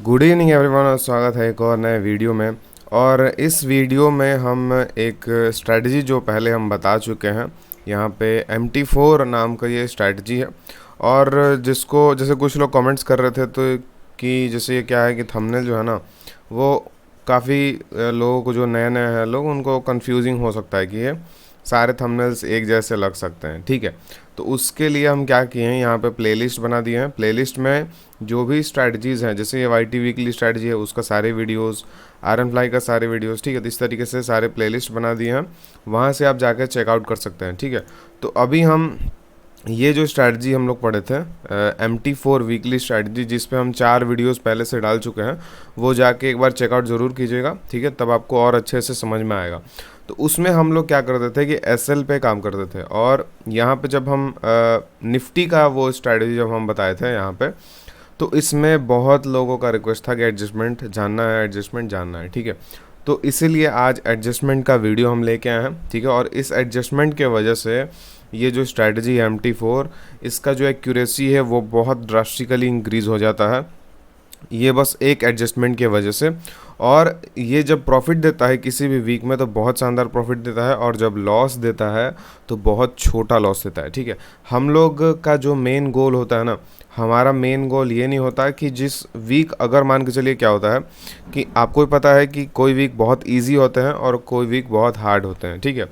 Good evening everyone और स्वागत है एक और नए वीडियो में। और इस वीडियो में हम एक स्ट्रेटजी जो पहले हम बता चुके हैं, यहाँ पे MT4 नाम का ये स्ट्रेटजी है। और जिसको जैसे कुछ लोग कमेंट्स कर रहे थे तो कि जैसे ये क्या है कि थंबनेल जो है ना वो काफ़ी लोगों को जो नए नए हैं लोग उनको कंफ्यूजिंग हो सकता है कि ये सारे थंबनेल्स एक जैसे लग सकते हैं। ठीक है, तो उसके लिए हम क्या किए हैं, यहाँ पे प्लेलिस्ट बना दिए हैं। प्लेलिस्ट में जो भी स्ट्रैटेजीज़ हैं, जैसे ये YT वीकली स्ट्रैटेजी है उसका सारे वीडियोस, आयरन फ्लाई का सारे वीडियोस, ठीक है, तो इस तरीके से सारे प्लेलिस्ट बना दिए हैं। वहाँ से आप जाकर चेकआउट कर सकते हैं। ठीक है, तो अभी हम ये जो स्ट्रैटेजी हम लोग पढ़े थे MT4 वीकली स्ट्रैटेजी, जिस पे हम 4 वीडियोस पहले से डाल चुके हैं, वो जाके एक बार चेकआउट ज़रूर कीजिएगा। ठीक है, तब आपको और अच्छे से समझ में आएगा। तो उसमें हम लोग क्या करते थे कि SL पे काम करते थे। और यहाँ पे जब हम निफ्टी का वो स्ट्रैटेजी जब हम बताए थे यहाँ पे, तो इसमें बहुत लोगों का रिक्वेस्ट था कि एडजस्टमेंट जानना है, एडजस्टमेंट जानना है। ठीक है, तो इसीलिए आज एडजस्टमेंट का वीडियो हम लेके आए हैं। ठीक है, और इस एडजस्टमेंट के वजह से ये जो स्ट्रैटेजी है MT4, इसका जो एक्यूरेसी है वो बहुत ड्रास्टिकली इंक्रीज़ हो जाता है, ये बस एक एडजस्टमेंट के वजह से। और ये जब प्रॉफिट देता है किसी भी वीक में तो बहुत शानदार प्रॉफिट देता है, और जब लॉस देता है तो बहुत छोटा लॉस देता है। ठीक है, हम लोग का जो मेन गोल होता है ना, हमारा मेन गोल ये नहीं होता कि जिस वीक, अगर मान के चलिए क्या होता है कि आपको भी पता है कि कोई वीक बहुत इजी होते हैं और कोई वीक बहुत हार्ड होते हैं। ठीक है,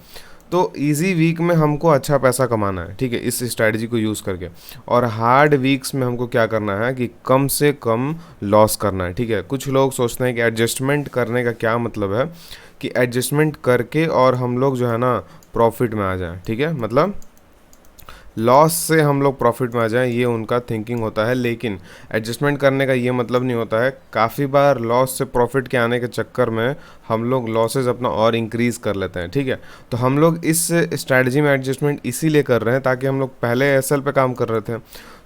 तो इजी वीक में हमको अच्छा पैसा कमाना है, ठीक है, इस स्ट्रैटेजी को यूज़ करके। और हार्ड वीक्स में हमको क्या करना है कि कम से कम लॉस करना है। ठीक है, कुछ लोग सोचते हैं कि एडजस्टमेंट करने का क्या मतलब है कि एडजस्टमेंट करके और हम लोग जो है ना प्रॉफिट में आ जाएं। ठीक है, मतलब लॉस से हम लोग प्रॉफिट में आ जाएं, ये उनका थिंकिंग होता है। लेकिन एडजस्टमेंट करने का ये मतलब नहीं होता है। काफ़ी बार लॉस से प्रॉफिट के आने के चक्कर में हम लोग लॉसेज अपना और इंक्रीज़ कर लेते हैं। ठीक है, तो हम लोग इस स्ट्रैटेजी में एडजस्टमेंट इसीलिए कर रहे हैं ताकि हम लोग पहले SL पे काम कर रहे थे,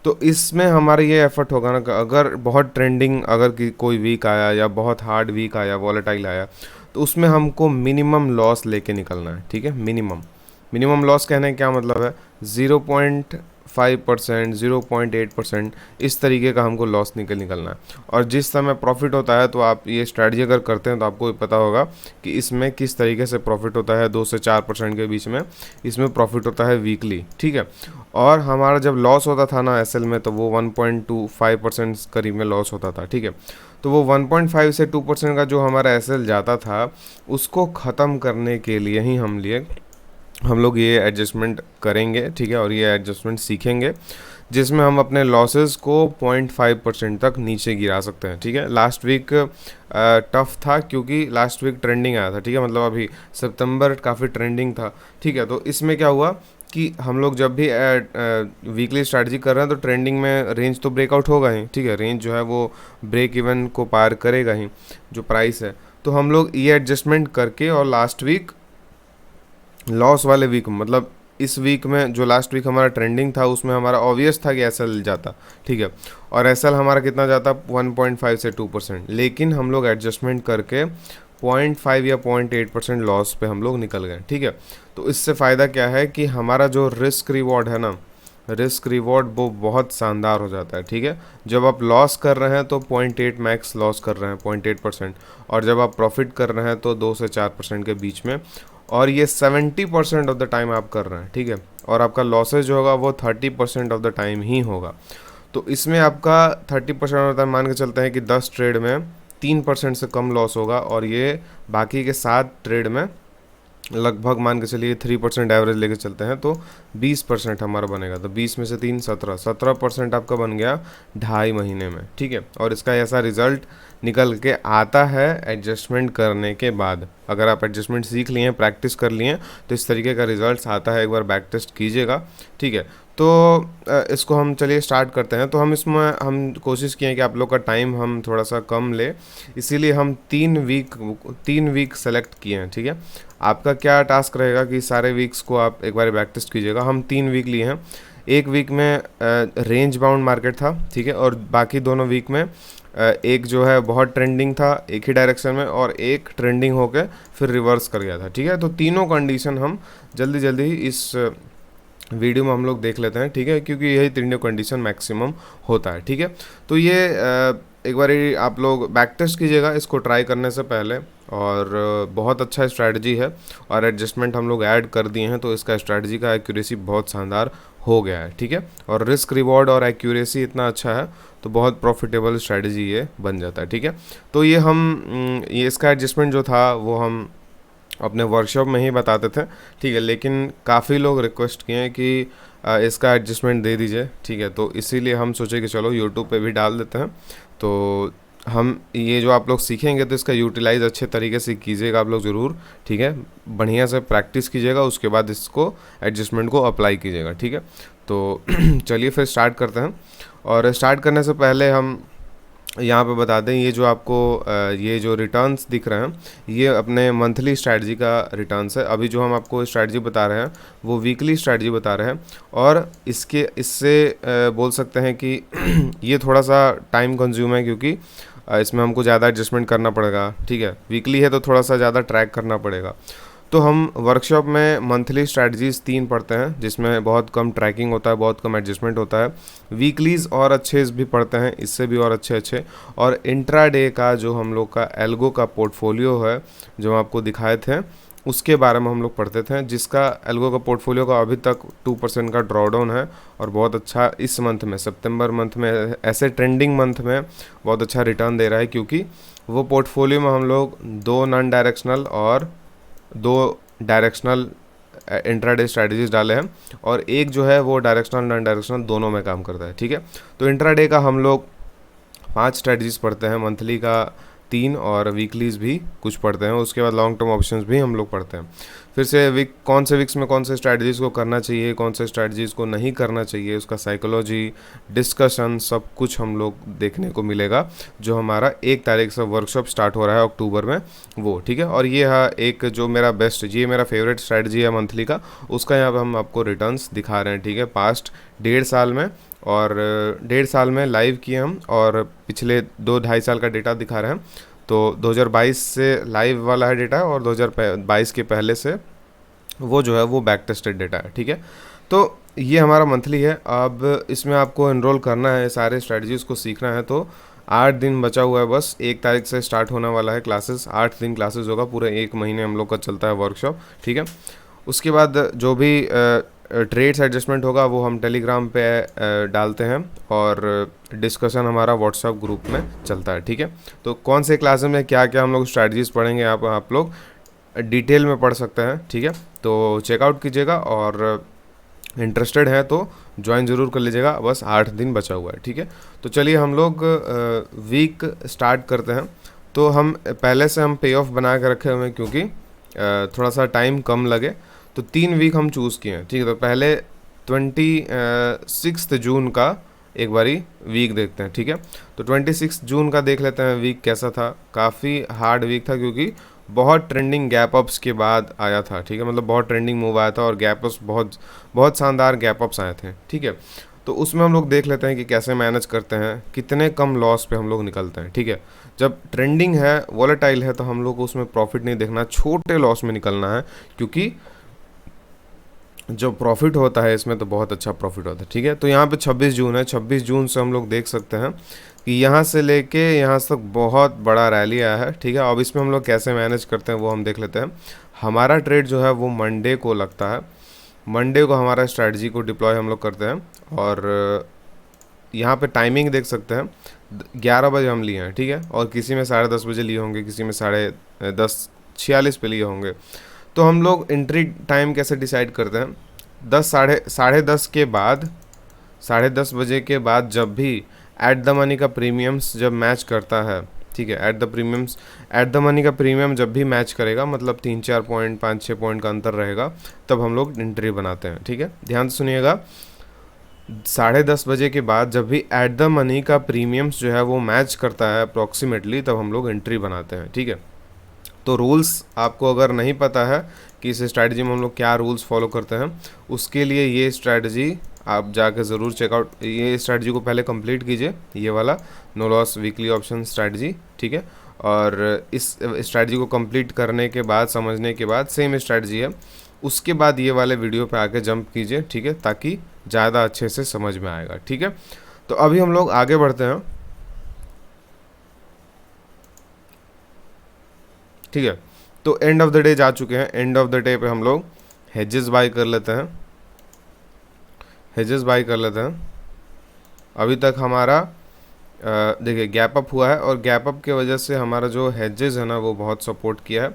तो इसमें हमारा ये एफर्ट होगा ना कि अगर बहुत ट्रेंडिंग, अगर कोई वीक आया या बहुत हार्ड वीक आया, वॉलेटाइल आया, तो उसमें हमको मिनिमम लॉस लेके निकलना है। ठीक है, मिनिमम लॉस कहने का क्या मतलब है, 0.5%, 0.8%, इस तरीके का हमको लॉस निकलना है। और जिस समय प्रॉफिट होता है, तो आप ये स्ट्रैटेजी अगर करते हैं तो आपको पता होगा कि इसमें किस तरीके से प्रॉफिट होता है। 2 से 4% के बीच में इसमें प्रॉफिट होता है वीकली। ठीक है, और हमारा जब लॉस होता था ना SL में, तो वो 1.25% करीब में लॉस होता था। ठीक है, तो वो 1.5 से 2% का जो हमारा SL जाता था, उसको ख़त्म करने के लिए ही हम लोग ये एडजस्टमेंट करेंगे। ठीक है, और ये एडजस्टमेंट सीखेंगे जिसमें हम अपने लॉसेस को 0.5% तक नीचे गिरा सकते हैं। ठीक है, लास्ट वीक टफ था क्योंकि लास्ट वीक ट्रेंडिंग आया था। ठीक है, मतलब अभी सितंबर काफ़ी ट्रेंडिंग था। ठीक है, तो इसमें क्या हुआ कि हम लोग जब भी वीकली स्ट्रैटेजी कर रहे हैं तो ट्रेंडिंग में रेंज तो ब्रेकआउट होगा ही। ठीक है, रेंज जो है वो ब्रेक इवन को पार करेगा ही जो प्राइस है। तो हम लोग ये एडजस्टमेंट करके, और लास्ट वीक लॉस वाले वीक, मतलब इस वीक में जो लास्ट वीक हमारा ट्रेंडिंग था उसमें हमारा ऑब्वियस था कि SL जाता। ठीक है, और SL हमारा कितना जाता, 1.5 से 2%, लेकिन हम लोग एडजस्टमेंट करके 0.5 या 0.8% लॉस पे हम लोग निकल गए। ठीक है, तो इससे फ़ायदा क्या है कि हमारा जो रिस्क रिवॉर्ड है ना, रिस्क रिवॉर्ड वो बहुत शानदार हो जाता है। ठीक है, जब आप लॉस कर रहे हैं तो 0.8 मैक्स लॉस कर रहे हैं, 0.8%, और जब आप प्रॉफिट कर रहे हैं तो 2 से 4% के बीच में, और ये 70% ऑफ द टाइम आप कर रहे हैं। ठीक है, और आपका लॉसेज जो होगा वो 30% ऑफ द टाइम ही होगा। तो इसमें आपका 30% ऑफ द टाइम मान के चलते हैं कि 10 ट्रेड में 3% से कम लॉस होगा, और ये बाकी के 7 ट्रेड में लगभग मान के चलिए 3% एवरेज लेके चलते हैं तो 20% हमारा बनेगा। तो 20 में से 3 17% आपका बन गया 2.5 महीने में। ठीक है, और इसका ऐसा रिजल्ट निकल के आता है एडजस्टमेंट करने के बाद। अगर आप एडजस्टमेंट सीख लिए हैं, प्रैक्टिस कर लिए हैं, तो इस तरीके का रिजल्ट आता है। एक बार बैक टेस्ट कीजिएगा। ठीक है, तो इसको हम चलिए स्टार्ट करते हैं। तो हम इसमें हम कोशिश किए कि आप लोग का टाइम हम थोड़ा सा कम ले, इसीलिए हम 3 वीक सेलेक्ट किए हैं। ठीक है, आपका क्या टास्क रहेगा कि सारे वीक्स को आप एक बार बैक टेस्ट कीजिएगा। हम 3 वीक लिए हैं। एक वीक में रेंज बाउंड मार्केट था। ठीक है, और बाकी दोनों वीक में एक जो है बहुत ट्रेंडिंग था एक ही डायरेक्शन में, और एक ट्रेंडिंग होकर फिर रिवर्स कर गया था। ठीक है, तो तीनों कंडीशन हम जल्दी जल्दी इस वीडियो में हम लोग देख लेते हैं। ठीक है, क्योंकि यही तीनों कंडीशन मैक्सिमम होता है। ठीक है, तो ये एक बारी आप लोग बैक टेस्ट कीजिएगा इसको ट्राई करने से पहले, और बहुत अच्छा स्ट्रैटेजी है, और एडजस्टमेंट हम लोग ऐड कर दिए हैं तो इसका स्ट्रैटेजी का एक्यूरेसी बहुत शानदार हो गया है, ठीक है। और रिस्क रिवॉर्ड और एक्यूरेसी इतना अच्छा है तो बहुत प्रॉफिटेबल स्ट्रैटेजी ये बन जाता है, ठीक है। तो ये इसका एडजस्टमेंट जो था वो हम अपने वर्कशॉप में ही बताते थे, ठीक है, लेकिन काफ़ी लोग रिक्वेस्ट किए हैं कि इसका एडजस्टमेंट दे दीजिए, ठीक है। तो इसीलिए हम सोचे कि चलो यूट्यूब पे भी डाल देते हैं। तो हम ये जो आप लोग सीखेंगे तो इसका यूटिलाइज़ अच्छे तरीके से कीजिएगा आप लोग ज़रूर, ठीक है। बढ़िया से प्रैक्टिस कीजिएगा, उसके बाद इसको एडजस्टमेंट को अप्लाई कीजिएगा, ठीक है। तो चलिए फिर स्टार्ट करते हैं। और स्टार्ट करने से पहले हम यहाँ पे बता दें, ये जो आपको ये जो रिटर्न्स दिख रहे हैं ये अपने मंथली स्ट्रैटेजी का रिटर्न्स है। अभी जो हम आपको स्ट्रैटेजी बता रहे हैं वो वीकली स्ट्रैटेजी बता रहे हैं, और इससे बोल सकते हैं कि ये थोड़ा सा टाइम कंज्यूम है, क्योंकि इसमें हमको ज़्यादा एडजस्टमेंट करना पड़ेगा, ठीक है। वीकली है तो थोड़ा सा ज़्यादा ट्रैक करना पड़ेगा। तो हम वर्कशॉप में मंथली स्ट्रैटेजीज़ 3 पढ़ते हैं, जिसमें बहुत कम ट्रैकिंग होता है, बहुत कम एडजस्टमेंट होता है। वीकलीज़ और अच्छे भी पढ़ते हैं, इससे भी और अच्छे। और इंट्राडे का जो हम लोग का एल्गो का पोर्टफोलियो है जो हम आपको दिखाए थे उसके बारे में हम लोग पढ़ते थे, जिसका एल्गो का पोर्टफोलियो का अभी तक 2% का ड्रॉडाउन है, और बहुत अच्छा इस मंथ में सितंबर मंथ में ऐसे ट्रेंडिंग मंथ में बहुत अच्छा रिटर्न दे रहा है, क्योंकि वो पोर्टफोलियो में हम लोग 2 नॉन डायरेक्शनल और 2 डायरेक्शनल इंट्राडे स्ट्रैटेजीज डाले हैं, और एक जो है वो डायरेक्शनल नॉन डायरेक्शनल दोनों में काम करता है, ठीक है। तो इंट्राडे का हम लोग 5 स्ट्रैटेजीज पढ़ते हैं, मंथली का 3 और वीकलीज भी कुछ पढ़ते हैं। उसके बाद लॉन्ग टर्म ऑप्शंस भी हम लोग पढ़ते हैं। फिर से कौन से वीक्स में कौन से स्ट्रैटेजीज़ को करना चाहिए, कौन से स्ट्रैटेजीज़ को नहीं करना चाहिए, उसका साइकोलॉजी डिस्कशन सब कुछ हम लोग देखने को मिलेगा, जो हमारा 1 तारीख से वर्कशॉप स्टार्ट हो रहा है अक्टूबर में, वो, ठीक है। और ये है एक जो ये मेरा फेवरेट स्ट्रैटेजी है मंथली का, उसका यहाँ पर हम आपको रिटर्न्स दिखा रहे हैं, ठीक है। पास्ट 1.5 साल में, और 1.5 साल में लाइव किए हम, और पिछले 2-2.5 साल का डेटा दिखा रहे हैं। तो 2022 से लाइव वाला है डेटा, और 2022 के पहले से वो जो है वो बैक टेस्टेड डेटा है, ठीक है। तो ये हमारा मंथली है। अब इसमें आपको एनरोल करना है, सारे स्ट्रैटेजीज़ को सीखना है। तो 8 दिन बचा हुआ है बस, 1 तारीख से स्टार्ट होने वाला है क्लासेस। 8 दिन क्लासेस होगा, पूरे 1 महीने हम लोग का चलता है वर्कशॉप, ठीक है। उसके बाद जो भी ट्रेड्स एडजस्टमेंट होगा वो हम टेलीग्राम पे डालते हैं, और डिस्कशन हमारा व्हाट्सएप ग्रुप में चलता है, ठीक है। तो कौन से क्लास में क्या क्या हम लोग स्ट्रैटेजीज़ पढ़ेंगे आप लोग डिटेल में पढ़ सकते हैं, ठीक है। तो चेकआउट कीजिएगा, और इंटरेस्टेड है तो ज्वाइन ज़रूर कर लीजिएगा। बस 8 दिन बचा हुआ है, ठीक है। तो चलिए हम लोग वीक स्टार्ट करते हैं। तो हम पहले से हम पे ऑफ बना के रखे हुए हैं, क्योंकि थोड़ा सा टाइम कम लगे, तो 3 वीक हम चूज़ किए हैं, ठीक है। तो पहले 26 जून का एक बारी वीक देखते हैं, ठीक है। तो 26 जून का देख लेते हैं वीक कैसा था। काफ़ी हार्ड वीक था, क्योंकि बहुत ट्रेंडिंग गैप अप्स के बाद आया था, ठीक है। मतलब बहुत ट्रेंडिंग मूव आया था, और गैप अप्स बहुत शानदार गैप अप्स आए थे, ठीक है। तो उसमें हम लोग देख लेते हैं कि कैसे मैनेज करते हैं, कितने कम लॉस पे हम लोग निकलते हैं, ठीक है। जब ट्रेंडिंग है, वॉलेटाइल है, तो हम लोग को उसमें प्रॉफिट नहीं देखना, छोटे लॉस में निकलना है, क्योंकि जो प्रॉफिट होता है इसमें तो बहुत अच्छा प्रॉफिट होता है, ठीक है। तो यहाँ पे 26 जून है, 26 जून से हम लोग देख सकते हैं कि यहाँ से लेके यहाँ तक बहुत बड़ा रैली आया है, ठीक है। अब इसमें हम लोग कैसे मैनेज करते हैं वो हम देख लेते हैं। हमारा ट्रेड जो है वो मंडे को लगता है, मंडे को हमारा स्ट्रैटेजी को डिप्लॉय हम लोग करते हैं, और यहाँ पे टाइमिंग देख सकते हैं 11 बजे हम लिए हैं, ठीक है। और किसी में 10:30 बजे लिए होंगे, किसी में 10:46 पे लिए होंगे। तो हम लोग एंट्री टाइम कैसे डिसाइड करते हैं, 10 साढ़े 10 के बाद, 10:30 बजे के बाद जब भी एट द मनी का प्रीमियम्स जब मैच करता है, ठीक है। एट द मनी का प्रीमियम जब भी मैच करेगा, मतलब 3-4 पॉइंट 5-6 पॉइंट का अंतर रहेगा, तब हम लोग एंट्री बनाते हैं, ठीक है। ध्यान से सुनिएगा, 10:30 बजे के बाद जब भी एट द मनी का प्रीमियम्स जो है वो मैच करता है अप्रॉक्सीमेटली, तब हम लोग एंट्री बनाते हैं, ठीक है। तो रूल्स आपको अगर नहीं पता है कि इस स्ट्रैटेजी में हम लोग क्या रूल्स फॉलो करते हैं, उसके लिए ये स्ट्रैटेजी आप जाके ज़रूर चेकआउट, ये स्ट्रैटेजी को पहले कंप्लीट कीजिए, ये वाला no loss weekly option strategy, ठीक है। और इस स्ट्रैटेजी को कंप्लीट करने के बाद, समझने के बाद, सेम स्ट्रैटेजी है, उसके बाद ये वाले वीडियो पे आके जंप कीजिए, ठीक है, ताकि ज़्यादा अच्छे से समझ में आएगा, ठीक है। तो अभी हम लोग आगे बढ़ते हैं। ठीक है। तो एंड ऑफ द डे जा चुके हैं, एंड ऑफ द डे पे हम लोग हेजेस बाई कर लेते हैं, हेजेस बाई कर लेते हैं। अभी तक हमारा देखिए गैप अप हुआ है और गैप अप की वजह से हमारा जो हेजेस है ना वो बहुत सपोर्ट किया है।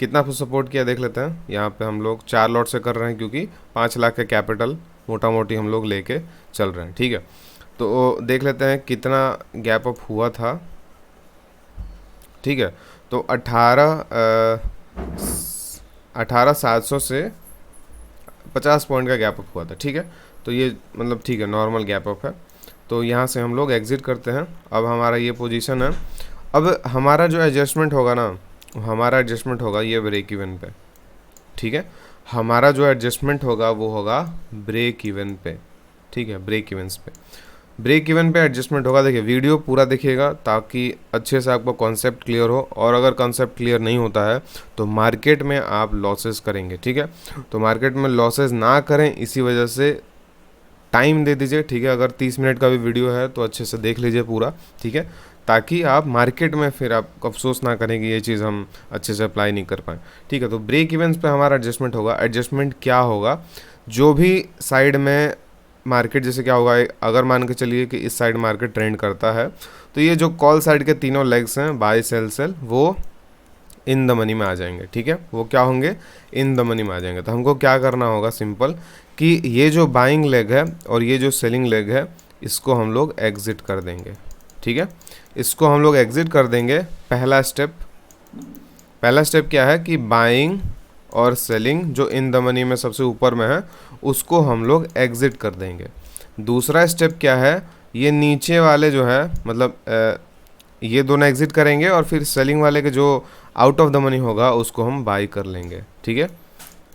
कितना सपोर्ट किया देख लेते हैं। यहाँ पे हम लोग 4 लॉट से कर रहे हैं क्योंकि 5 लाख का कैपिटल मोटा मोटी हम लोग लेके चल रहे हैं, ठीक है। तो देख लेते हैं कितना गैप अप हुआ था, ठीक है। तो 18,700 से 50 पॉइंट का गैप अप हुआ था, ठीक है। तो ये मतलब ठीक है, नॉर्मल गैप अप है। तो यहाँ से हम लोग एग्ज़िट करते हैं। अब हमारा ये पोजीशन है। अब हमारा जो एडजस्टमेंट होगा ना, हमारा एडजस्टमेंट होगा ये ब्रेक इवन पे, ठीक है। हमारा जो एडजस्टमेंट होगा वो होगा ब्रेक इवन पे, ठीक है। ब्रेक इवेंस पे, ब्रेक इवन पे एडजस्टमेंट होगा। देखिए वीडियो पूरा देखिएगा ताकि अच्छे से आपको कॉन्सेप्ट क्लियर हो, और अगर कॉन्सेप्ट क्लियर नहीं होता है तो मार्केट में आप लॉसेस करेंगे, ठीक है। तो मार्केट में लॉसेस ना करें, इसी वजह से टाइम दे दीजिए, ठीक है। अगर 30 मिनट का भी वीडियो है तो अच्छे से देख लीजिए पूरा, ठीक है, ताकि आप मार्केट में फिर आप अफसोस ना करें कि ये चीज़ हम अच्छे से अप्लाई नहीं कर पाए, ठीक है। तो ब्रेक इवेंट्स पे हमारा एडजस्टमेंट होगा। एडजस्टमेंट क्या होगा, जो भी साइड में मार्केट, जैसे क्या होगा, अगर मान के चलिए कि इस साइड मार्केट ट्रेंड करता है तो ये जो कॉल साइड के तीनों लेग्स हैं, बाय सेल सेल, वो इन द मनी में आ जाएंगे, ठीक है। वो क्या होंगे, इन द मनी में आ जाएंगे। तो हमको क्या करना होगा, सिंपल, कि ये जो बाइंग लेग है और ये जो सेलिंग लेग है, इसको हम लोग एग्जिट कर देंगे, ठीक है। इसको हम लोग एग्जिट कर देंगे। पहला स्टेप क्या है कि बाइंग और सेलिंग जो इन द मनी में सबसे ऊपर में है उसको हम लोग एग्जिट कर देंगे। दूसरा स्टेप क्या है, ये नीचे वाले जो है, मतलब ये दोनों एग्जिट करेंगे और फिर सेलिंग वाले के जो आउट ऑफ द मनी होगा उसको हम बाई कर लेंगे, ठीक है।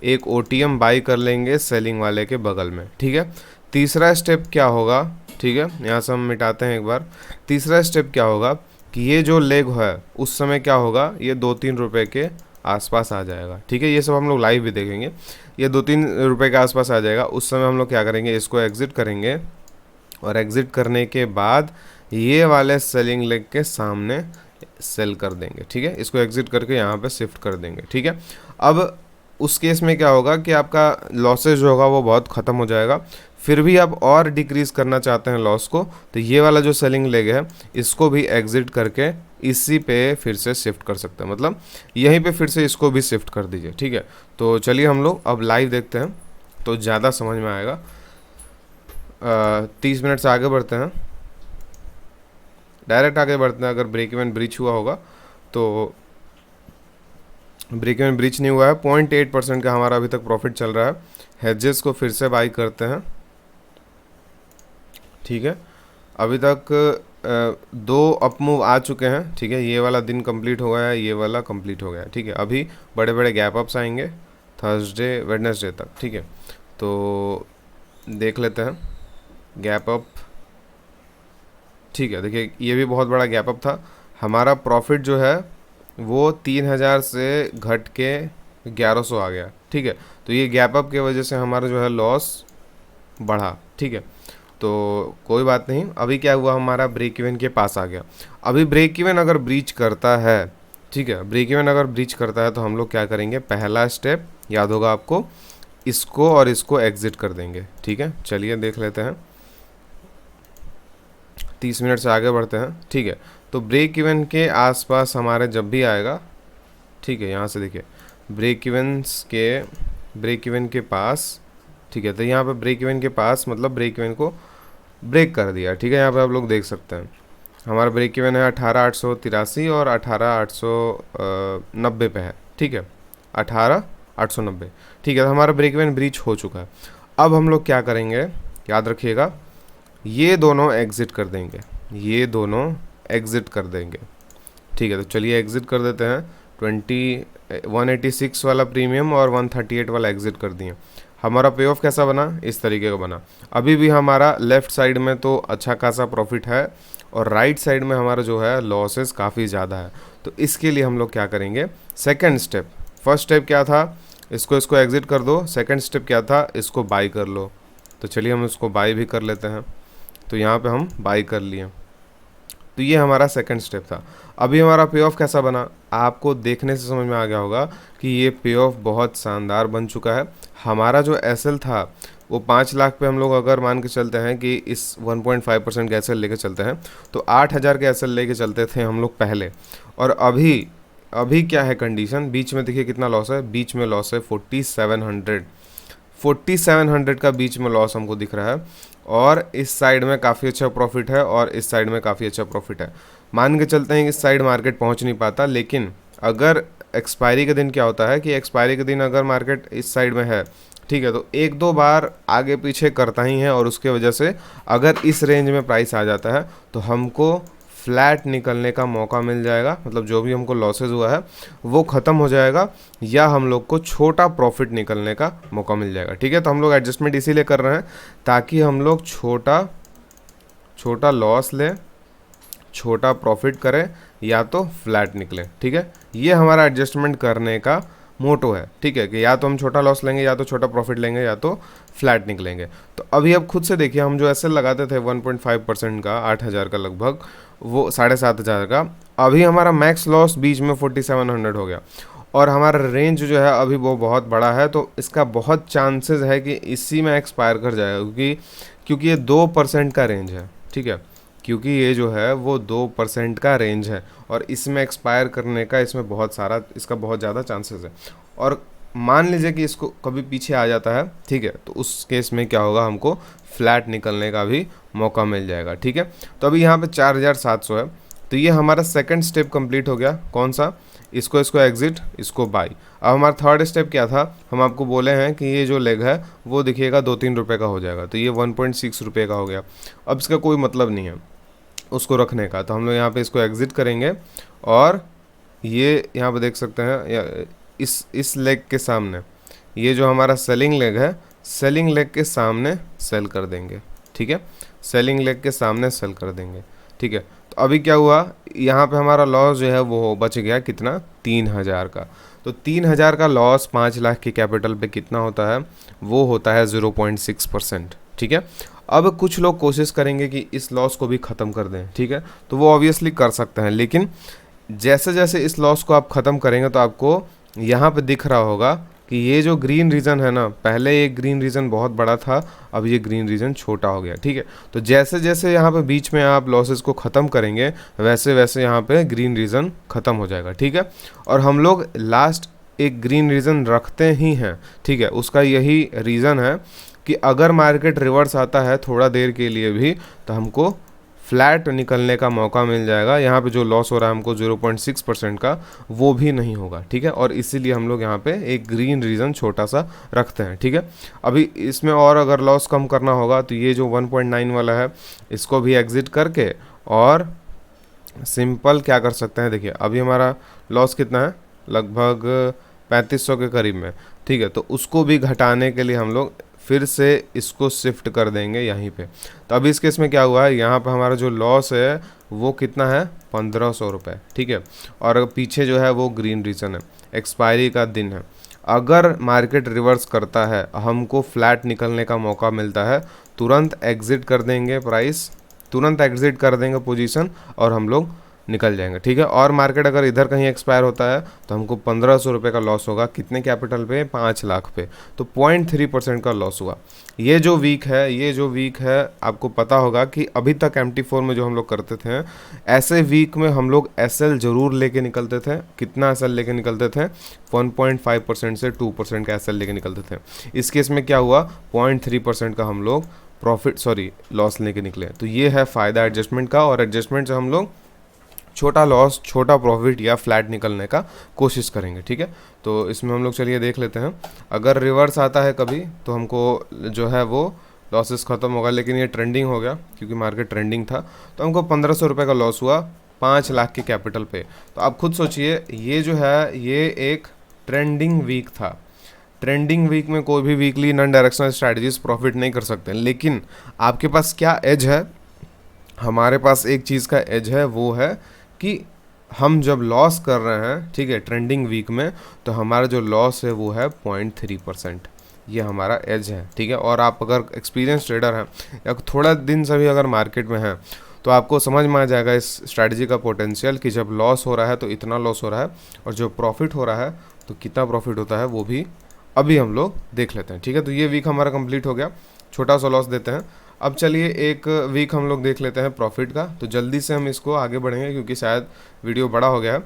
एक OTM बाई कर लेंगे सेलिंग वाले के बगल में, ठीक है। तीसरा स्टेप क्या होगा, ठीक है, यहाँ से हम मिटाते हैं एक बार। तीसरा स्टेप क्या होगा कि ये जो लेग है उस समय क्या होगा, ये 2-3 रुपये के आसपास आ जाएगा, ठीक है। ये सब हम लोग लाइव भी देखेंगे। ये 2-3 रुपये के आसपास आ जाएगा। उस समय हम लोग क्या करेंगे, इसको एग्जिट करेंगे, और एग्जिट करने के बाद ये वाले सेलिंग लेग के सामने सेल कर देंगे, ठीक है। इसको एग्जिट करके यहाँ पे शिफ्ट कर देंगे, ठीक है। अब उस केस में क्या होगा कि आपका लॉसेज जो होगा वो बहुत ख़त्म हो जाएगा। फिर भी आप और डिक्रीज़ करना चाहते हैं लॉस को, तो ये वाला जो सेलिंग लेग है इसको भी एग्जिट करके इसी पे फिर से शिफ्ट कर सकते हैं, मतलब यहीं पे फिर से इसको भी शिफ्ट कर दीजिए, ठीक है। तो चलिए हम लोग अब लाइव देखते हैं तो ज़्यादा समझ में आएगा। 30 मिनट से आगे बढ़ते हैं, डायरेक्ट आगे बढ़ते हैं। अगर ब्रेक इवन ब्रीच हुआ होगा तो, ब्रेक इवन ब्रीच नहीं हुआ है, 0.8% का हमारा अभी तक प्रॉफिट चल रहा है। हेजेस को फिर से बाई करते हैं, ठीक है। अभी तक 2 अप मूव आ चुके हैं, ठीक है। ये वाला दिन कंप्लीट हो गया है, ये वाला कंप्लीट हो गया है, ठीक है। अभी बड़े बड़े गैप अप्स आएंगे थर्सडे वेडनेसडे तक, ठीक है। तो देख लेते हैं गैप अप, ठीक है। देखिए ये भी बहुत बड़ा गैप अप था। हमारा प्रॉफिट जो है वो 3000 से घट के 1100 आ गया, ठीक है। तो ये गैप अप की वजह से हमारा जो है लॉस बढ़ा, ठीक है। तो कोई बात नहीं। अभी क्या हुआ, हमारा ब्रेक इवन के पास आ गया। अभी ब्रेक इवन अगर ब्रीच करता है, ठीक है, ब्रेक इवन अगर ब्रीच करता है तो हम लोग क्या करेंगे, पहला स्टेप याद होगा आपको, इसको और इसको एग्जिट कर देंगे, ठीक है। चलिए देख लेते हैं, 30 मिनट से आगे बढ़ते हैं, ठीक है। तो ब्रेक इवन के आसपास हमारे जब भी आएगा, ठीक है, यहाँ से देखिए ब्रेक इवन के पास, ठीक है। तो यहाँ पे ब्रेक इवन के पास मतलब ब्रेक इवन को ब्रेक कर दिया, ठीक है। यहाँ पे आप लोग देख सकते हैं हमारा ब्रेक इवन है 18,883 और 18,890 पे है, ठीक है, 18,890, ठीक है। तो हमारा ब्रेक इवन ब्रीच हो चुका है। अब हम लोग क्या करेंगे, याद रखिएगा, ये दोनों एग्जिट कर देंगे, ये दोनों एग्जिट कर देंगे, ठीक है। तो चलिए एग्जिट कर देते हैं। 186 वाला प्रीमियम और 138 वाला एग्जिट कर दिए। हमारा पे ऑफ कैसा बना, इस तरीके का बना। अभी भी हमारा लेफ़्ट साइड में तो अच्छा खासा प्रॉफिट है और राइट साइड में हमारा जो है लॉसेस काफ़ी ज़्यादा है। तो इसके लिए हम लोग क्या करेंगे, सेकंड स्टेप, फर्स्ट स्टेप क्या था, इसको एग्जिट कर दो। सेकंड स्टेप क्या था, इसको बाई कर लो। तो चलिए हम इसको बाई भी कर लेते हैं। तो यहाँ पे हम बाई कर लिए। तो ये हमारा सेकंड स्टेप था। अभी हमारा पे ऑफ कैसा बना, आपको देखने से समझ में आ गया होगा कि ये पे ऑफ बहुत शानदार बन चुका है। हमारा जो एसएल था वो 5 लाख पे हम लोग अगर मान के चलते हैं कि इस 1.5% के एसएल लेके चलते हैं तो 8,000 के एसएल लेके चलते थे हम लोग पहले। और अभी अभी क्या है कंडीशन, बीच में देखिए कितना लॉस है, बीच में लॉस है 4700 का बीच में लॉस हमको दिख रहा है। और इस साइड में काफ़ी अच्छा प्रॉफिट है और इस साइड में काफ़ी अच्छा प्रॉफिट है। मान के चलते हैं कि इस साइड मार्केट पहुंच नहीं पाता, लेकिन अगर एक्सपायरी के दिन क्या होता है कि एक्सपायरी के दिन अगर मार्केट इस साइड में है, ठीक है, तो एक दो बार आगे पीछे करता ही है और उसके वजह से अगर इस रेंज में प्राइस आ जाता है तो हमको फ्लैट निकलने का मौका मिल जाएगा। मतलब जो भी हमको लॉसेस हुआ है वो ख़त्म हो जाएगा या हम लोग को छोटा प्रॉफिट निकलने का मौका मिल जाएगा। ठीक है, तो हम लोग एडजस्टमेंट इसीलिए कर रहे हैं ताकि हम लोग छोटा लॉस लें, छोटा प्रॉफिट करें या तो फ्लैट निकले। ठीक है, ये हमारा एडजस्टमेंट करने का मोटो है। ठीक है, कि या तो हम छोटा लॉस लेंगे या तो छोटा प्रॉफिट लेंगे या तो फ्लैट निकलेंगे। तो अभी अब खुद से देखिए, हम जो एसएल लगाते थे 1.5% का 8,000 का लगभग, वो 7,500 का, अभी हमारा मैक्स लॉस बीच में 4700 हो गया और हमारा रेंज जो है अभी वो बहुत बड़ा है। तो इसका बहुत चांसेस है कि इसी में एक्सपायर कर जाएगा क्योंकि ये 2% का रेंज है। ठीक है, क्योंकि ये जो है वो 2% का रेंज है और इसमें एक्सपायर करने का इसका बहुत ज़्यादा चांसेस है। और मान लीजिए कि इसको कभी पीछे आ जाता है, ठीक है, तो उस केस में क्या होगा, हमको फ्लैट निकलने का भी मौका मिल जाएगा। ठीक है, तो अभी यहाँ पे 4,700 है। तो ये हमारा सेकंड स्टेप कंप्लीट हो गया। कौन सा, इसको एग्जिट, इसको बाई। अब हमारा थर्ड स्टेप क्या था, हम आपको बोले हैं कि ये जो लेग है वो दिखिएगा 2-3 रुपये का हो जाएगा, तो ये 1.6 रुपये का हो गया। अब इसका कोई मतलब नहीं है उसको रखने का, तो हम लोग यहाँ पे इसको एग्जिट करेंगे और ये यहाँ पे देख सकते हैं इस लेग के सामने ये जो हमारा सेलिंग लेग है, सेलिंग लेग के सामने सेल कर देंगे। ठीक है, सेलिंग लेग के सामने सेल कर देंगे। ठीक है, तो अभी क्या हुआ, यहाँ पे हमारा लॉस जो है वो बच गया कितना, 3,000 का। तो 3,000 का लॉस 5 लाख की कैपिटल पे कितना होता है, वो होता है 0.6%। ठीक है, अब कुछ लोग कोशिश करेंगे कि इस लॉस को भी ख़त्म कर दें। ठीक है, तो वो ऑब्वियसली कर सकते हैं, लेकिन जैसे जैसे इस लॉस को आप ख़त्म करेंगे तो आपको यहाँ पे दिख रहा होगा कि ये जो ग्रीन रीजन है ना, पहले ये ग्रीन रीजन बहुत बड़ा था, अब ये ग्रीन रीजन छोटा हो गया। ठीक है, तो जैसे जैसे यहाँ पे बीच में आप लॉसेस को ख़त्म करेंगे वैसे वैसे यहाँ पे ग्रीन रीजन ख़त्म हो जाएगा। ठीक है, और हम लोग लास्ट एक ग्रीन रीजन रखते ही हैं। ठीक है, उसका यही रीज़न है कि अगर मार्केट रिवर्स आता है थोड़ा देर के लिए भी तो हमको फ्लैट निकलने का मौका मिल जाएगा। यहाँ पे जो लॉस हो रहा है हमको 0.6% का, वो भी नहीं होगा। ठीक है, और इसीलिए हम लोग यहाँ पे एक ग्रीन रीजन छोटा सा रखते हैं। ठीक है, अभी इसमें और अगर लॉस कम करना होगा तो ये जो 1.9 वाला है इसको भी एग्जिट करके और सिंपल क्या कर सकते हैं, देखिए अभी हमारा लॉस कितना है, लगभग 3500 के करीब में। ठीक है, तो उसको भी घटाने के लिए हम लोग फिर से इसको शिफ्ट कर देंगे यहीं पे। तो अभी इस केस में क्या हुआ है, यहाँ पे हमारा जो लॉस है वो कितना है, 1500 रुपये। ठीक है, और पीछे जो है वो ग्रीन रीजन है, एक्सपायरी का दिन है। अगर मार्केट रिवर्स करता है, हमको फ्लैट निकलने का मौका मिलता है, तुरंत एग्जिट कर देंगे प्राइस, तुरंत एग्जिट कर देंगे पोजीशन और हम लोग निकल जाएंगे। ठीक है, और मार्केट अगर इधर कहीं एक्सपायर होता है तो हमको 1500 रुपये का लॉस होगा। कितने कैपिटल पे, 5 लाख पे, तो 0.3% का लॉस हुआ। ये जो वीक है आपको पता होगा कि अभी तक MT4 में जो हम लोग करते थे, ऐसे वीक में हम लोग SL जरूर लेके निकलते थे। कितना SL लेके निकलते थे, 1.5% से 2% का SL लेके निकलते थे। इस केस में क्या हुआ, 0.3% का हम लोग लॉस लेके निकले। तो ये है फ़ायदा एडजस्टमेंट का, और एडजस्टमेंट से हम लोग छोटा लॉस छोटा प्रॉफिट या फ्लैट निकलने का कोशिश करेंगे। ठीक है, तो इसमें हम लोग चलिए देख लेते हैं। अगर रिवर्स आता है कभी तो हमको जो है वो लॉसेस ख़त्म होगा, लेकिन ये ट्रेंडिंग हो गया क्योंकि मार्केट ट्रेंडिंग था, तो हमको 1500 रुपये का लॉस हुआ 5 लाख के कैपिटल पे। तो आप खुद सोचिए, ये जो है ये एक ट्रेंडिंग वीक था। ट्रेंडिंग वीक में कोई भी weekly non directional strategies profit नहीं कर सकते, लेकिन आपके पास क्या एज है, हमारे पास एक चीज़ का एज है, वो है कि हम जब लॉस कर रहे हैं, ठीक है, ट्रेंडिंग वीक में, तो हमारा जो लॉस है वो है 0.3%। ये हमारा एज है। ठीक है, और आप अगर एक्सपीरियंस ट्रेडर हैं या थोड़ा दिन से भी अगर मार्केट में हैं तो आपको समझ में आ जाएगा इस स्ट्रैटेजी का पोटेंशियल कि जब लॉस हो रहा है तो इतना लॉस हो रहा है, और जो प्रॉफिट हो रहा है तो कितना प्रॉफिट होता है वो भी अभी हम लोग देख लेते हैं। ठीक है, तो ये वीक हमारा कंप्लीट हो गया, छोटा सा लॉस देते हैं। अब चलिए एक वीक हम लोग देख लेते हैं प्रॉफिट का। तो जल्दी से हम इसको आगे बढ़ेंगे क्योंकि शायद वीडियो बड़ा हो गया है।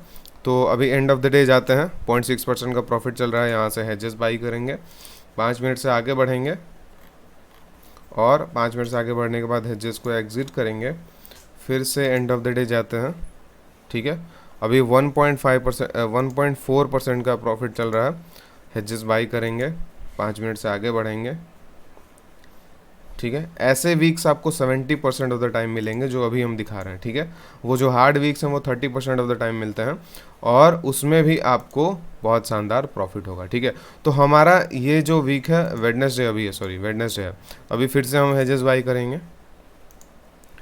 तो अभी एंड ऑफ द डे जाते हैं, 0.6% का प्रॉफिट चल रहा है, यहाँ से हेजेस बाई करेंगे, 5 मिनट से आगे बढ़ेंगे, और 5 मिनट से आगे बढ़ने के बाद हेजेस को एग्जिट करेंगे, फिर से एंड ऑफ द डे जाते हैं। ठीक है, अभी 1.4% का प्रॉफिट चल रहा है, हेजेस बाई करेंगे, 5 मिनट से आगे बढ़ेंगे। ठीक है, ऐसे वीक्स आपको 70% ऑफ द टाइम मिलेंगे जो अभी हम दिखा रहे हैं। ठीक है, वो जो हार्ड वीक्स हैं वो 30% ऑफ द टाइम मिलते हैं, और उसमें भी आपको बहुत शानदार प्रॉफिट होगा। ठीक है, तो हमारा ये जो वीक है वेडनेसडे अभी है, सॉरी वेडनेसडे है, अभी फिर से हम हेजेस बाई करेंगे।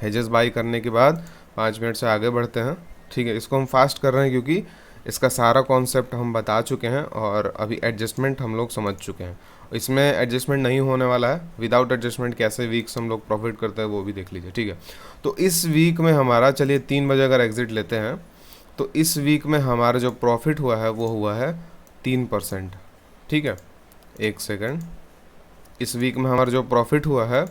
हेजेस बाई करने के बाद 5 मिनट से आगे बढ़ते हैं। ठीक है, इसको हम फास्ट कर रहे हैं क्योंकि इसका सारा कॉन्सेप्ट हम बता चुके हैं और अभी एडजस्टमेंट हम लोग समझ चुके हैं। इसमें एडजस्टमेंट नहीं होने वाला है, विदाउट एडजस्टमेंट कैसे वीक्स हम लोग प्रॉफिट करते हैं वो भी देख लीजिए। ठीक है, तो इस वीक में हमारा, चलिए 3 बजे अगर एग्जिट लेते हैं तो इस वीक में हमारा जो प्रॉफिट हुआ है वो हुआ है 3%। ठीक है, एक सेकेंड, इस वीक में हमारा जो प्रॉफिट हुआ है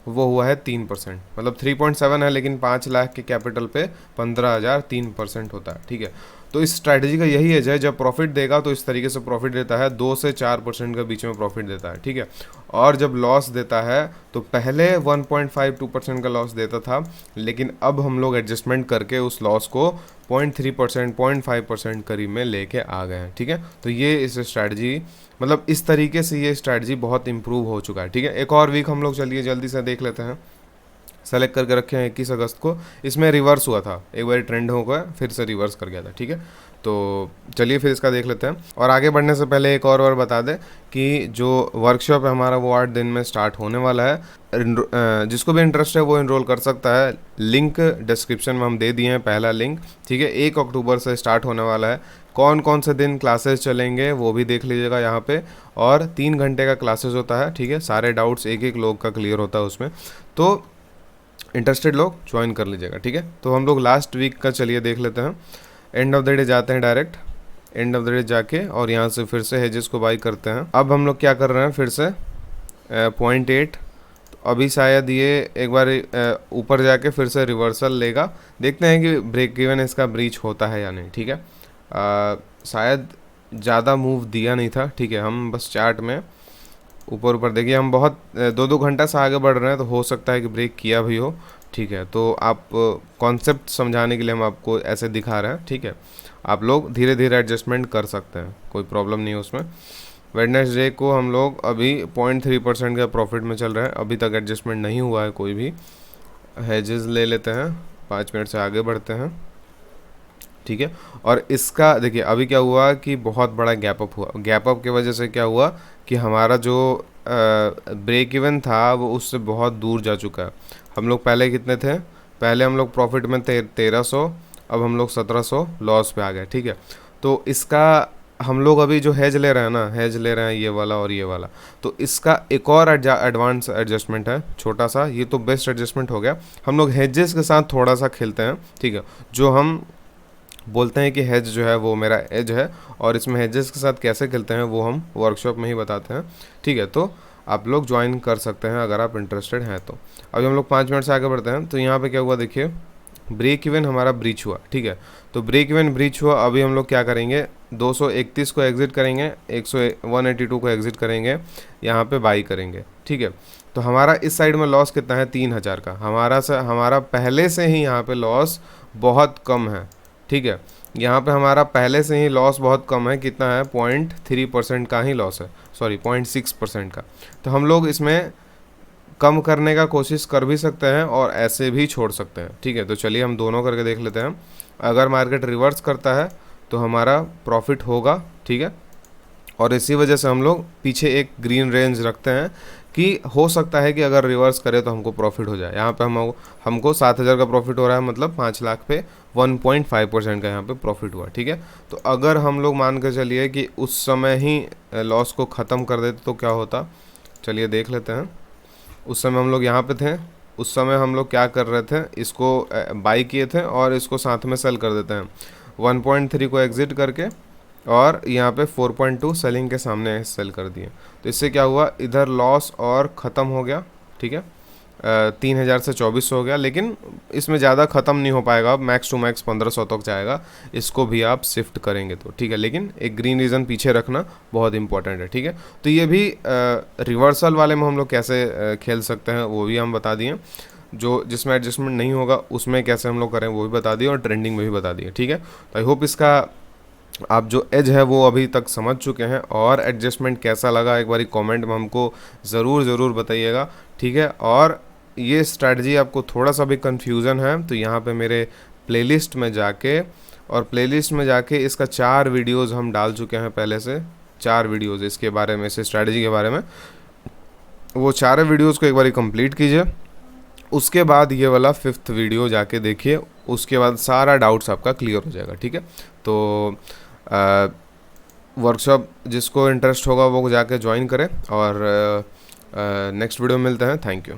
वो हुआ है 3%, मतलब 3.7 है, लेकिन 5 लाख के कैपिटल पे 15,000 3% होता है। ठीक है, तो इस स्ट्रैटेजी का यही एज है, जब प्रॉफिट देगा तो इस तरीके से प्रॉफिट देता है, 2 से 4% के बीच में प्रॉफिट देता है। ठीक है, और जब लॉस देता है तो पहले 1.52% का लॉस देता था, लेकिन अब हम लोग एडजस्टमेंट करके उस लॉस को 0.3%, 0.5% करीब में लेके आ गए हैं। ठीक है, तो ये इस स्ट्रैटेजी, मतलब इस तरीके से ये स्ट्रैटेजी बहुत इंप्रूव हो चुका है। ठीक है, एक और वीक हम लोग चलिए जल्दी से देख लेते हैं। सेलेक्ट करके रखे हैं 21 अगस्त को, इसमें रिवर्स हुआ था, एक बार ट्रेंड हो गया फिर से रिवर्स कर गया था। ठीक है, तो चलिए फिर इसका देख लेते हैं। और आगे बढ़ने से पहले एक और बता दें कि जो वर्कशॉप है हमारा वो 8 दिन में स्टार्ट होने वाला है। जिसको भी इंटरेस्ट है वो इनरोल कर सकता है, लिंक डिस्क्रिप्शन में हम दे दिए हैं, पहला लिंक। ठीक है, 1 अक्टूबर से स्टार्ट होने वाला है। कौन कौन से दिन क्लासेस चलेंगे वो भी देख लीजिएगा यहाँ पे, और 3 घंटे का क्लासेस होता है। ठीक है, सारे डाउट्स एक एक लोग का क्लियर होता है उसमें, तो इंटरेस्टेड लोग ज्वाइन कर लीजिएगा। ठीक है, तो हम लोग लास्ट वीक का चलिए देख लेते हैं। एंड ऑफ द डे जाते हैं, direct end of the day जाके, और यहाँ से फिर से हेजेस को बाई करते हैं। अब हम लोग क्या कर रहे हैं, फिर से 0.8, तो अभी शायद ये एक बार ऊपर जाके फिर से रिवर्सल लेगा, देखते हैं कि ब्रेक इवन इसका ब्रीच होता है या नहीं। ठीक है, शायद ज़्यादा मूव दिया नहीं था। ठीक है, हम बस चार्ट में ऊपर ऊपर देखिए, हम बहुत 2-2 घंटा से आगे बढ़ रहे हैं, तो हो सकता है कि ब्रेक किया भी हो। ठीक है, तो आप कॉन्सेप्ट समझाने के लिए हम आपको ऐसे दिखा रहे हैं। ठीक है, आप लोग धीरे धीरे एडजस्टमेंट कर सकते हैं, कोई प्रॉब्लम नहीं है उसमें। वेडनेसडे को हम लोग अभी 0.3% का प्रॉफिट में चल रहे हैं, अभी तक एडजस्टमेंट नहीं हुआ है कोई भी। हेजेस ले लेते हैं, 5 मिनट से आगे बढ़ते हैं। ठीक है, और इसका देखिए अभी क्या हुआ कि बहुत बड़ा गैप अप हुआ। गैप अप की वजह से क्या हुआ कि हमारा जो ब्रेक इवन था वो उससे बहुत दूर जा चुका है। हम लोग पहले कितने थे, पहले हम लोग प्रॉफिट में थे 1300, अब हम लोग 1700 लॉस पे आ गए। ठीक है, तो इसका हम लोग अभी जो हेज ले रहे हैं ना, हेज ले रहे हैं ये वाला और ये वाला, तो इसका एक और एडवांस एडजस्टमेंट है छोटा सा, ये तो बेस्ट एडजस्टमेंट हो गया। हम लोग हेजेस के साथ थोड़ा सा खेलते हैं। ठीक है, जो हम बोलते हैं कि हेज जो है वो मेरा एज है, और इसमें हेजेस के साथ कैसे खेलते हैं वो हम वर्कशॉप में ही बताते हैं। ठीक है, तो आप लोग ज्वाइन कर सकते हैं अगर आप इंटरेस्टेड हैं तो। अभी हम लोग 5 मिनट से आगे बढ़ते हैं। तो यहाँ पे क्या हुआ देखिए, ब्रेक इवन हमारा ब्रीच हुआ। ठीक है, तो ब्रेक इवन ब्रीच हुआ, अभी हम लोग क्या करेंगे, 231 को एग्जिट करेंगे, 182 को एग्जिट करेंगे, यहाँ पे बाई करेंगे। ठीक है, तो हमारा इस साइड में लॉस कितना है, 3000 का। हमारा पहले से ही यहाँ पे लॉस बहुत कम है। ठीक है, यहाँ पे हमारा पहले से ही लॉस बहुत कम है, कितना है, 0.3% का ही लॉस है, सॉरी 0.6% का। तो हम लोग इसमें कम करने का कोशिश कर भी सकते हैं और ऐसे भी छोड़ सकते हैं। ठीक है, तो चलिए हम दोनों करके देख लेते हैं। अगर मार्केट रिवर्स करता है तो हमारा प्रॉफिट होगा। ठीक है, और इसी वजह से हम लोग पीछे एक ग्रीन रेंज रखते हैं कि हो सकता है कि अगर रिवर्स करे तो हमको प्रॉफिट हो जाए। यहाँ पे हमको 7000 का प्रॉफिट हो रहा है, मतलब 5 लाख पे 1.5% का यहाँ पे प्रॉफिट हुआ। ठीक है, तो अगर हम लोग मान के चलिए कि उस समय ही लॉस को ख़त्म कर देते तो क्या होता, चलिए देख लेते हैं। उस समय हम लोग यहाँ पे थे, उस समय हम लोग क्या कर रहे थे, इसको बाई किए थे और इसको साथ में सेल कर देते हैं। 1.3 को एग्जिट करके और यहाँ पे 4.2 सेलिंग के सामने सेल कर दिए। तो इससे क्या हुआ, इधर लॉस और ख़त्म हो गया, ठीक है। 3000 से 2400 हो गया, लेकिन इसमें ज़्यादा ख़त्म नहीं हो पाएगा, अब मैक्स टू मैक्स 1500 तक जाएगा, इसको भी आप शिफ्ट करेंगे तो ठीक है। लेकिन एक ग्रीन रीजन पीछे रखना बहुत इंपॉर्टेंट है, ठीक है। तो ये भी रिवर्सल वाले में हम लोग कैसे खेल सकते हैं वो भी हम बता दिए, जो जिसमें एडजस्टमेंट नहीं होगा उसमें कैसे हम लोग करें वो भी बता दिए, और ट्रेंडिंग में भी बता दिए, ठीक है। तो आई होप इसका आप जो एज है वो अभी तक समझ चुके हैं, और एडजस्टमेंट कैसा लगा एक बारी कमेंट में हमको ज़रूर बताइएगा, ठीक है। और ये स्ट्रैटेजी आपको थोड़ा सा भी कन्फ्यूज़न है तो यहाँ पे मेरे प्लेलिस्ट में जाके, और प्लेलिस्ट में जाके इसका 4 वीडियोज़ हम डाल चुके हैं पहले से, 4 वीडियोज़ इसके बारे में, इस स्ट्रैटेजी के बारे में, वो 4 वीडियोज़ को एक बारी कंप्लीट कीजिए। उसके बाद ये वाला 5th वीडियो जाके देखिए, उसके बाद सारा डाउट्स आपका क्लियर हो जाएगा, ठीक है। तो वर्कशॉप जिसको इंटरेस्ट होगा वो जाके ज्वाइन करें, और नेक्स्ट वीडियो में मिलते हैं। Thank you.